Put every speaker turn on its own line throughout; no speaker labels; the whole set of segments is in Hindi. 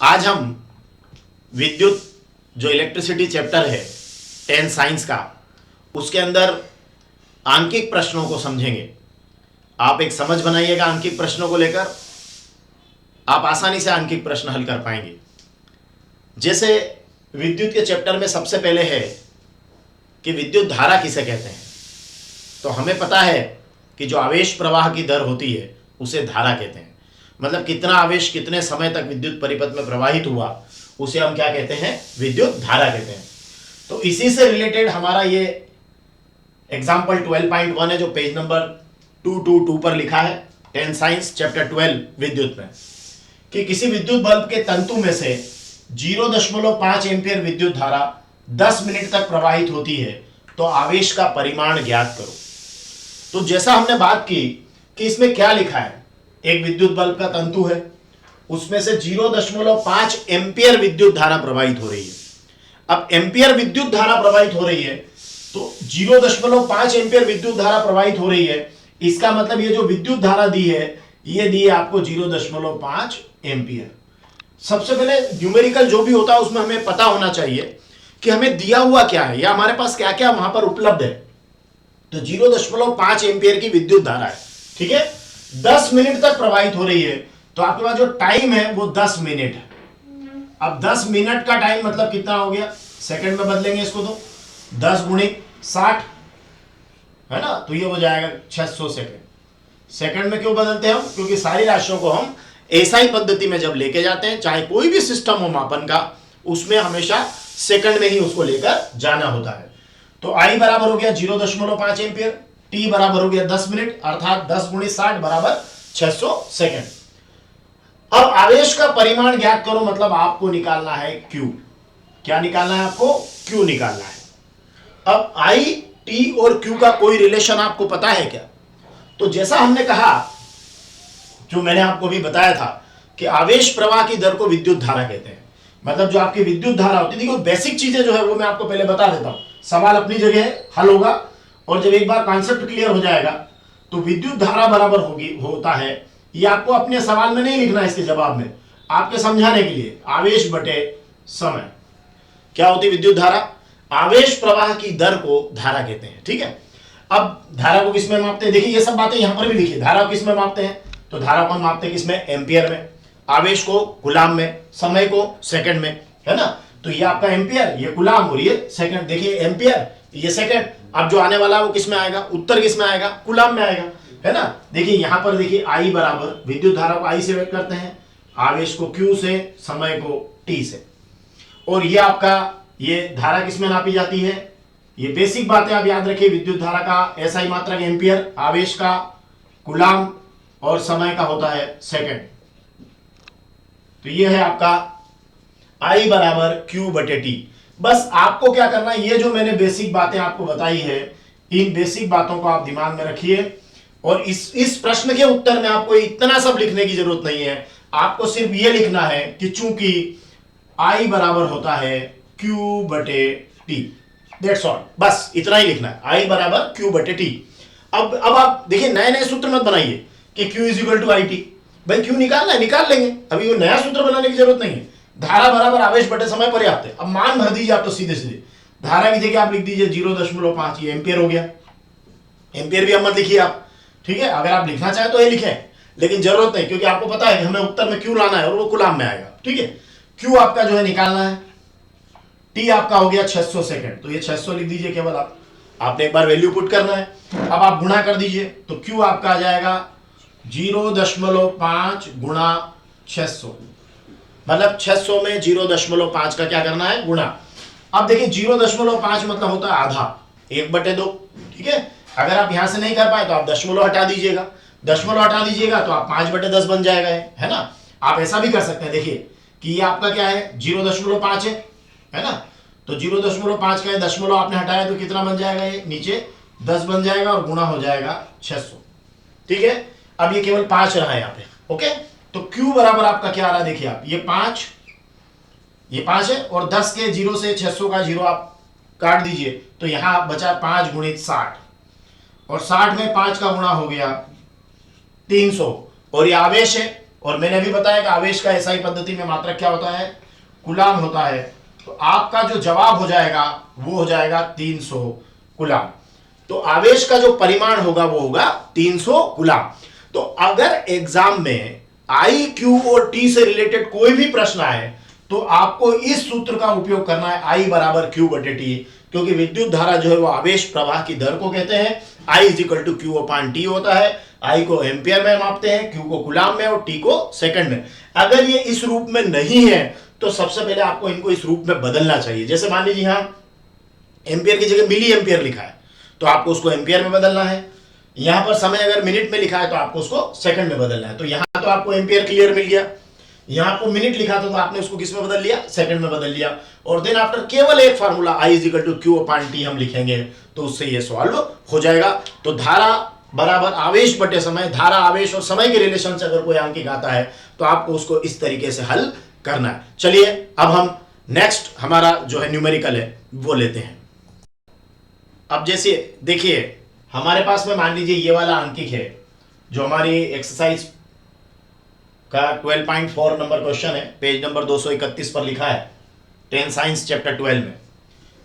आज हम विद्युत जो इलेक्ट्रिसिटी चैप्टर है 10 साइंस का, उसके अंदर आंकिक प्रश्नों को समझेंगे। आप एक समझ बनाइएगा आंकिक प्रश्नों को लेकर, आप आसानी से आंकिक प्रश्न हल कर पाएंगे। जैसे विद्युत के चैप्टर में सबसे पहले है कि विद्युत धारा किसे कहते हैं। तो हमें पता है कि जो आवेश प्रवाह की दर होती है उसे धारा कहते हैं। मतलब कितना आवेश कितने समय तक विद्युत परिपथ में प्रवाहित हुआ उसे हम क्या कहते हैं, विद्युत धारा कहते हैं। तो इसी से रिलेटेड हमारा ये एग्जाम्पल 12.1 है जो पेज नंबर 222 पर लिखा है 10 साइंस चैप्टर 12 विद्युत में, कि किसी विद्युत बल्ब के तंतु में से 0.5 एम्पियर विद्युत धारा 10 मिनट तक प्रवाहित होती है, तो आवेश का परिमाण ज्ञात करो। तो जैसा हमने बात की कि इसमें क्या लिखा है, एक विद्युत बल्ब का तंतु है, उसमें से 0.5 एम्पियर विद्युत धारा प्रवाहित हो रही है। अब एम्पियर विद्युत धारा प्रवाहित हो रही है, तो 0.5 एम्पियर विद्युत धारा प्रवाहित हो रही है, इसका मतलब ये जो विद्युत धारा दी है ये दी है आपको 0.5 एम्पियर। सबसे पहले न्यूमेरिकल जो भी होता है उसमें हमें पता होना चाहिए कि हमें दिया हुआ क्या है या हमारे पास क्या क्या वहां पर उपलब्ध है। तो 0.5 एम्पियर की विद्युत धारा है, ठीक है, 10 मिनट तक प्रवाहित हो रही है, तो आपके पास जो टाइम है वो 10 मिनट है। अब 10 मिनट का टाइम मतलब कितना हो गया, सेकंड में बदलेंगे इसको तो 10 गुणित 60 है ना, तो ये हो जाएगा 600 सेकंड। सेकंड में क्यों बदलते हैं हम, क्योंकि सारी राशियों को हम एसआई पद्धति में जब लेके जाते हैं, चाहे कोई भी सिस्टम हो मापन का, उसमें हमेशा सेकंड में ही उसको लेकर जाना होता है। तो आई बराबर हो गया 0.5 एम्पियर, टी बराबर हो गया 10 मिनट, अर्थात 10 गुणित 60 बराबर 600 सेकंड। अब आवेश का परिमाण ज्ञात करो, मतलब आपको निकालना है क्यू। क्या निकालना है आपको, क्यू निकालना है। अब आई, टी और क्यू का कोई रिलेशन आपको पता है क्या? तो जैसा हमने कहा, जो मैंने आपको भी बताया था कि आवेश प्रवाह की दर को विद्युत धारा कहते हैं। मतलब जो आपकी विद्युत धारा होती है, देखो बेसिक चीजें जो है वो मैं आपको पहले बता देता हूं, सवाल अपनी जगह हल होगा, और जब एक बार कॉन्सेप्ट क्लियर हो जाएगा तो विद्युत धारा बराबर होता है, ये आपको अपने सवाल में नहीं लिखना है, इसके जवाब में आपके समझाने के लिए, आवेश बटे समय। क्या होती है विद्युत धारा? आवेश प्रवाह की दर को धारा कहते हैं, ठीक है। अब धारा को किसमें मापते हैं, देखिए ये सब बातें यहां पर भी लिखी है। धारा को किसमें मापते हैं, तो धारा को हम मापते हैं किसमें, एम्पियर में, आवेश को गुलाम में, समय को सेकंड में, है ना। तो ये आपका एम्पियर, ये गुलाम और ये सेकंड। देखिए एम्पियर, ये सेकंड। अब जो आने वाला है वो किसमें आएगा, उत्तर किसमें आएगा, गुलाम में आएगा, है ना। देखिए यहां पर देखिए आई बराबर, विद्युत धारा को आई से व्यक्त करते हैं, आवेश को क्यू से, समय को टी से, और ये आपका ये धारा किसमें नापी जाती है, ये बेसिक बातें आप याद रखिए। विद्युत धारा का एसआई मात्रक एम्पियर, आवेश का गुलाम और समय का होता है सेकंड। तो ये है आपका I बराबर Q बटे टी। बस आपको क्या करना है, ये जो मैंने बेसिक बातें आपको बताई है, इन बेसिक बातों को आप दिमाग में रखिए, और इस प्रश्न के उत्तर में आपको इतना सब लिखने की जरूरत नहीं है। आपको सिर्फ ये लिखना है कि चूंकि I बराबर होता है Q बटे टी, दैट्स ऑल, बस इतना ही लिखना है, I बराबर Q बटे टी। अब आप देखिए नए नए सूत्र मत बनाइए कि Q is equal to I T. भाई Q निकालना है, निकाल लेंगे, अभी वो नया सूत्र बनाने की जरूरत नहीं है। धारा बराबर आवेश बटे समय पर्याप्त है। अब मान भर दीजिए आप, तो सीधे सीधे धारा की जगह आप लिख दीजिए 0.5, ये एम्पियर हो गया। एम्पियर भी अब मत लिखिए आप, ठीक है, अगर आप लिखना चाहें तो ये लिखें, लेकिन जरूरत नहीं, क्योंकि आपको पता है कि हमें उत्तर में क्यू लाना है और वो गुलाम में आएगा, ठीक है। क्यू आपका जो है निकालना है, टी आपका हो गया 600 सेकंड, तो ये 600 लिख दीजिए केवल आप, आपने एक बार वैल्यू पुट करना है। अब आप गुणा कर दीजिए, तो क्यू आपका आ जाएगा 0.5 गुणा 600, मतलब 600 में 0.5 का क्या करना है, गुणा। अब देखिए 0.5 मतलब होता है आधा, 1/2, ठीक है। अगर आप यहां से नहीं कर पाए तो आप दशमलव हटा दीजिएगा, दशमलव हटा दीजिएगा तो आप 5/10 बन जाएगा, है ना। आप ऐसा भी कर सकते हैं, देखिए कि ये आपका क्या है 0.5 है ना, तो 0.5 का दशमलव आपने हटाया तो कितना बन जाएगा, ये नीचे 10 बन जाएगा और गुणा हो जाएगा 600, ठीक है। अब ये केवल 5 रहा है यहाँ पे, ओके। तो Q बराबर आपका क्या आ रहा है, देखिए आप, ये 5 है, और 10 के 0 से 600 का 0 आप काट दीजिए, तो यहां बचा 5 गुणित 60, और 60 में 5 का गुणा हो गया 300, और ये आवेश है, और मैंने अभी बताया कि आवेश का एसआई पद्धति में मात्रक क्या होता है, कूलाम होता है। तो आपका जो जवाब हो जाएगा वो हो जाएगा 300 कूलाम। तो आवेश का जो परिमाण होगा वो होगा 300 कूलाम। तो अगर एग्जाम में आई, क्यू और टी से रिलेटेड कोई भी प्रश्न आए तो आपको इस सूत्र का उपयोग करना है, आई बराबर क्यू बटे टी, क्योंकि विद्युत धारा जो है वो आवेश प्रवाह की दर को कहते हैं। I is equal to Q upon T होता है। आई को एम्पियर में मापते हैं, क्यू को कूलाम में और टी को सेकंड में। अगर ये इस रूप में नहीं है तो सबसे पहले आपको इनको इस रूप में बदलना चाहिए। जैसे मान लीजिए यहां एम्पियर की जगह मिली एम्पियर लिखा है तो आपको उसको एम्पियर में बदलना है। यहां पर समय अगर मिनट में लिखा है तो आपको उसको सेकंड में बदलना है। तो यहां तो आपको एम्पियर क्लियर मिल गया, यहां आपको मिनट लिखा था तो आपने उसको किस में बदल लिया, सेकंड में बदल लिया। और देन आफ्टर केवल एक formula I is equal to Q upon T हम लिखेंगे तो उससे ये सॉल्व हो जाएगा। तो धारा बराबर आवेश बटे समय, धारा आवेश और समय के रिलेशन से अगर कोई अंकिक आता है तो आपको उसको इस तरीके से हल करना है। चलिए अब हम नेक्स्ट हमारा जो है न्यूमेरिकल है वो लेते हैं। अब जैसे देखिए हमारे पास में मान लीजिए ये वाला अंकिक है जो हमारी एक्सरसाइज का 12.4 नंबर क्वेश्चन है, पेज नंबर 231 पर लिखा है 10 साइंस चैप्टर 12 में।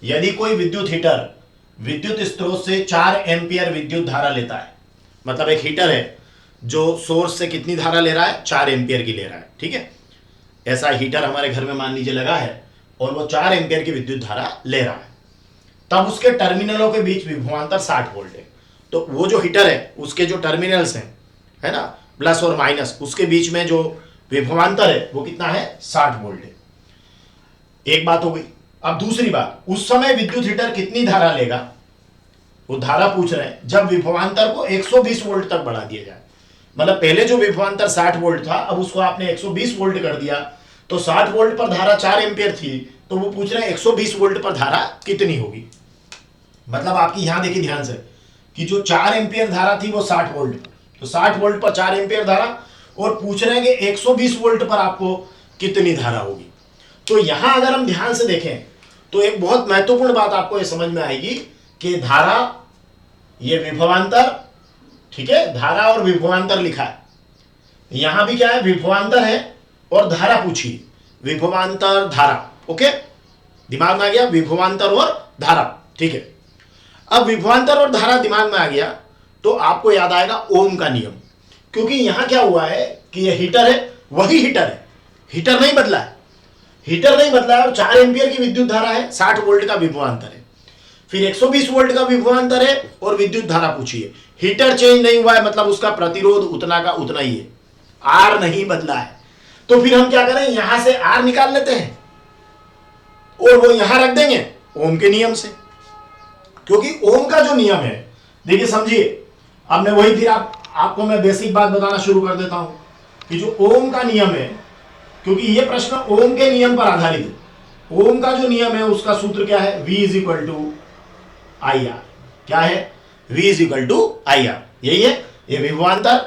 यदि कोई विद्युत हीटर विद्युत स्रोत से 4 एम्पियर विद्युत धारा लेता है, मतलब एक हीटर है जो सोर्स से कितनी धारा ले रहा है, 4 एम्पियर की ले रहा है, ठीक है। ऐसा हीटर हमारे घर में मान लीजिए लगा है और वो 4 एम्पियर की विद्युत धारा ले रहा है, तब उसके टर्मिनलों के बीच विभवांतर 60 वोल्ट है। तो वो जो हीटर है उसके जो टर्मिनल्स हैं, है ना, प्लस और माइनस, उसके बीच में जो विभवांतर है वो कितना है, 60 वोल्ट है। एक बात हो गई। अब दूसरी बात, उस समय विद्युत हीटर कितनी धारा लेगा, वो धारा पूछ रहे हैं जब विभवांतर को 120 वोल्ट तक बढ़ा दिया जाए। मतलब पहले जो विभवांतर 60 वोल्ट था अब उसको आपने 120 वोल्ट कर दिया, तो 60 वोल्ट पर धारा 4 एम्पियर थी, तो वो पूछ रहे हैं 120 वोल्ट पर धारा कितनी होगी। मतलब आपकी यहां देखिए ध्यान से कि जो 4 एम्पियर धारा थी वो 60 वोल्ट, तो 60 वोल्ट पर 4 एम्पियर धारा, और पूछ रहे हैं कि 120 वोल्ट पर आपको कितनी धारा होगी। तो यहां अगर हम ध्यान से देखें तो एक बहुत महत्वपूर्ण बात आपको ये समझ में आएगी कि धारा, ये विभवांतर, ठीक है, धारा और विभवांतर लिखा है, यहां भी क्या है, विभवांतर है और धारा पूछी, विभवांतर धारा, ओके, दिमाग में आ गया, विभवांतर और धारा, ठीक है। अब विभवांतर और धारा दिमाग में आ गया तो आपको याद आएगा ओम का नियम, क्योंकि यहां क्या हुआ है कि ये हीटर है, वही हीटर है, हीटर नहीं बदला है, हीटर नहीं बदला है और 4 एम्पियर की विद्युत धारा है, 60 वोल्ट का विभवांतर है, फिर 120 वोल्ट का विभवांतर है और विद्युत धारा पूछी है। हीटर चेंज नहीं हुआ है, मतलब उसका प्रतिरोध उतना का उतना ही है, आर नहीं बदला है। तो फिर हम क्या करें, यहां से आर निकाल लेते हैं और वो यहां रख देंगे ओम के नियम से, क्योंकि ओम का जो नियम है, देखिए समझिए, अब मैं वही फिर आपको मैं बेसिक बात बताना शुरू कर देता हूं कि जो ओम का नियम है, क्योंकि ये प्रश्न ओम के नियम पर आधारित है। ओम का जो नियम है उसका सूत्र क्या है, V is equal to I R. क्या है, V is equal to I R, यही है, ये विभवांतर,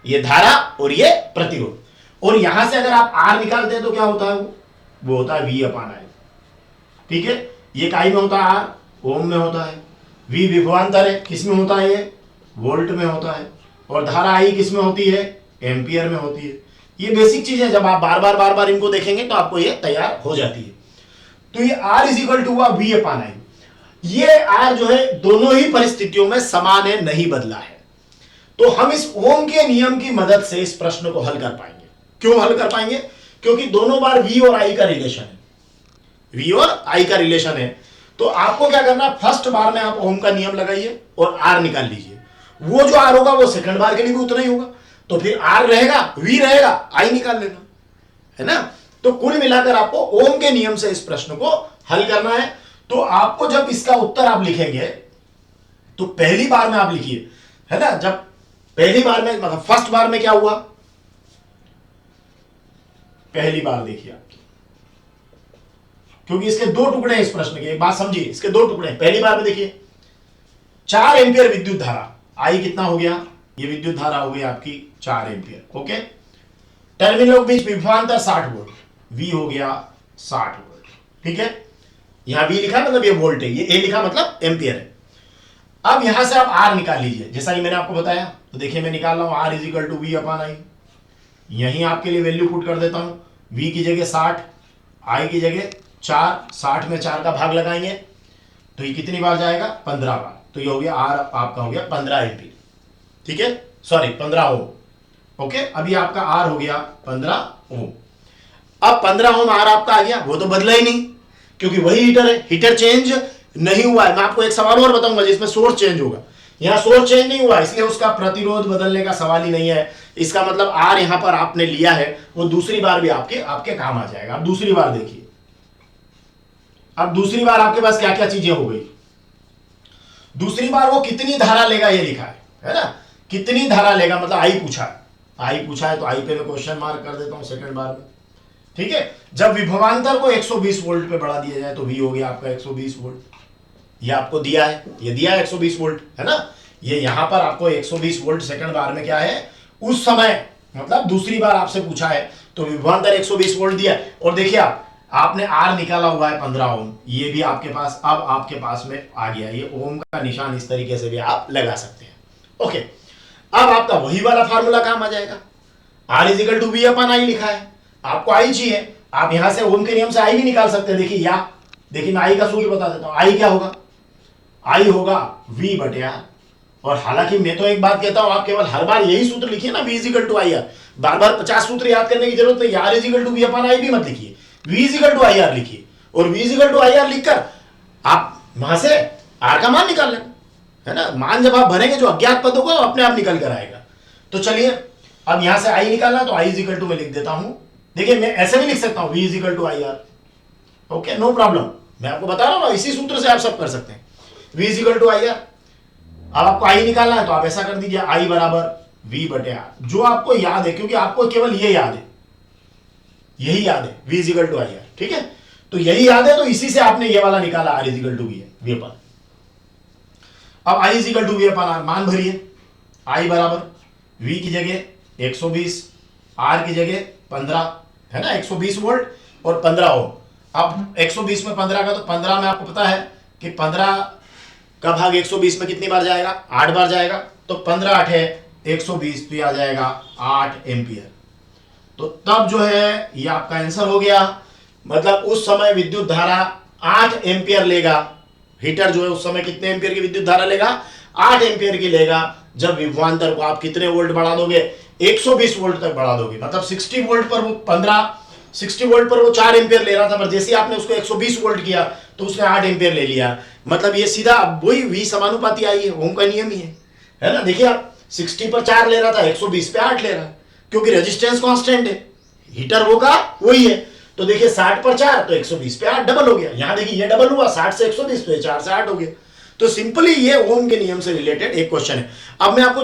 ये धारा और ये प्रतिरोध। और यहां से अगर आप R निकालते हैं तो क्या होता है, वो होता है V अपान आई, ठीक है। ये काई में होता है, R ओम में होता है, V विभवांतर है, किस में होता है, ये वोल्ट में होता है, और धारा I किस में होती है, एम्पियर में होती है। ये बेसिक चीज है, जब आप बार बार इनको देखेंगे तो आपको ये तैयार हो जाती है। तो ये R इज इक्वल टू हुआ V अपान आई। ये R जो है दोनों ही परिस्थितियों में समान है, नहीं बदला है। तो हम इस ओम के नियम की मदद से इस प्रश्न को हल कर पाएंगे। क्यों हल कर पाएंगे, क्योंकि दोनों बार V और I का रिलेशन है, V और I का रिलेशन है। तो आपको क्या करना है, फर्स्ट बार में आप ओम का नियम लगाइए और R निकाल लीजिए, वो जो R होगा वो सेकंड बार के लिए भी उतना ही होगा, तो फिर R रहेगा, V रहेगा, I निकाल लेना, है ना। तो कुल मिलाकर आपको ओम के नियम से इस प्रश्न को हल करना है। तो आपको जब इसका उत्तर आप लिखेंगे तो पहली बार में आप लिखिए, है ना, जब पहली बार में, मतलब फर्स्ट बार में क्या हुआ, पहली बार देखिए आप, क्योंकि इसके दो टुकड़े हैं इस प्रश्न के, एक बात समझिए, इसके दो टुकड़े हैं। पहली बार में देखिए 4 एम्पियर विद्युत धारा, आई कितना हो गया, ये विद्युत धारा हो गई आपकी 4 एम्पियर, ओके। टर्मिनलों के बीच विभवांतर 60 वोल्ट, V हो गया 60 वोल्ट, ठीक है। यहां V लिखा मतलब ये वोल्ट है, ये A लिखा मतलब एम्पियर है। अब यहां से आप R निकाल लीजिए, जैसा कि मैंने आपको बताया। तो देखिए मैं निकाल रहा हूं R is equal to V upon I. यहीं आपके लिए वैल्यू पुट कर देता हूं, v की जगह 60, i की जगह 4, 60 में 4 का भाग लगाएंगे तो ये कितनी बार जाएगा, 15 बार। तो ये हो गया R आपका हो गया 15 एम्पीयर, ठीक है, सॉरी 15 ओम। ओके, अभी आपका R हो गया 15 ओम। अब 15 ओम R आपका आ गया, वो तो बदला ही नहीं क्योंकि वही हीटर है, हीटर चेंज नहीं हुआ है। मैं आपको एक सवाल और बताऊंगा जिसमें सोर्स चेंज होगा, यहां सोर्स चेंज नहीं हुआ इसलिए उसका प्रतिरोध बदलने का सवाल ही नहीं है। इसका मतलब R यहां पर आपने लिया है वो दूसरी बार भी आपके काम आ जाएगा। अब दूसरी बार देखिए, अब दूसरी बार आपके पास क्या क्या चीजें हो गई। दूसरी बार वो कितनी धारा लेगा ये लिखा है ना, कितनी धारा लेगा, मतलब आई पूछा है तो आई पे मैं क्वेश्चन मार्क कर देता हूं सेकंड बार में, ठीक है। जब विभवांतर को 120 वोल्ट पे बढ़ा दिया जाए तो V हो गया आपका 120 वोल्ट। ये आपको दिया है, ये दिया है 120 वोल्ट, है ना। ये यहां पर आपको 120 वोल्ट सेकंड बार में क्या है, उस समय मतलब दूसरी बार आपसे पूछा है तो विभवांतर 120 वोल्ट दिया। और देखिए आपने R निकाला हुआ है 15 ओम, ये भी आपके पास अब आपके पास में आ गया। ये ओम का निशान इस तरीके से भी आप लगा सकते हैं। ओके, अब आपका वही वाला फार्मूला काम आ जाएगा। R is equal to V upon आई लिखा है, आपको आई चाहिए, आप यहां से ओम के नियम से आई भी निकाल सकते हैं। देखिए मैं आई का सूत्र बता देता हूं। आई क्या होगा, आई होगा V बटे R। और हालांकि मैं तो एक बात कहता हूं, आप केवल हर बार यही सूत्र लिखिए ना, V is equal to I R, बार बार 50 सूत्र याद करने की जरूरत नहीं। R is equal to V upon I भी मत लिखिए, V is equal to I R लिखिए। और V is equal to I R लिखकर आप वहां से R का मान निकाल लेना, है ना। मान जब आप भरेंगे जो अज्ञात पद होगा अपने आप निकल कर आएगा। तो चलिए अब यहां से आई निकालना, तो आई इजिकल टू में लिख देता हूं। देखिए मैं ऐसे भी लिख सकता हूं, V is equal to I R. Okay, no problem, मैं आपको बता रहा हूं ना, इसी सूत्र से आप सब कर सकते हैं। V is equal to I R. अब आपको आई निकालना है तो आप ऐसा कर दीजिए, आई बराबर V बटे आर, जो आपको याद है, क्योंकि आपको केवल ये याद है, यही याद है, V is equal to I R, ठीक है। तो यही याद है तो इसी से आपने ये वाला निकाला, R is equal to V upon. अब I is equal to V upon R मान भरिए, I बराबर V की जगह 120, R की जगह 15, है ना, 120 वोल्ट और 15 ओम। अब 120 में 15 का, तो 15 में आपको पता है कि 15 का भाग 120 में कितनी बार जाएगा, 8 बार जाएगा। तो 15 8 है 120, तो ये आ जाएगा 8 एम्पियर। तो तब जो है ये आपका आंसर हो गया। मतलब उस समय विद्युत धारा 8 एम्पियर लेगा, हीटर जो है उस समय कितने एम्पियर की विद्युत धारा लेगा, 8 एम्पियर की लेगा। जब विभवांतर को आप कितने वोल्ट बढ़ा दोगे, 120 वोल्ट तक बढ़ा दोगे। मतलब 60 वोल्ट पर वो 60 वोल्ट पर वो 4 एम्पियर ले रहा था, पर जैसे ही आपने उसको 120 वोल्ट किया तो उसने 8 एम्पियर ले लिया। मतलब ये सीधा वही V समानुपाती आई है, ओम का नियम ही है ना। देखिए आप 60 पर 4 ले रहा था, 120 पे 8 ले रहा है, क्योंकि रेजिस्टेंस कांस्टेंट है, हीटर होगा वही है। तो देखिए 60 पर 4 तो 120 पे 8 डबल हो गया। यहां देखिए ये डबल हुआ, 60 से 120 तो 4 से 8 हो गया। तो सिंपली ये ओम के नियम से रिलेटेड एक क्वेश्चन है। अब मैं आपको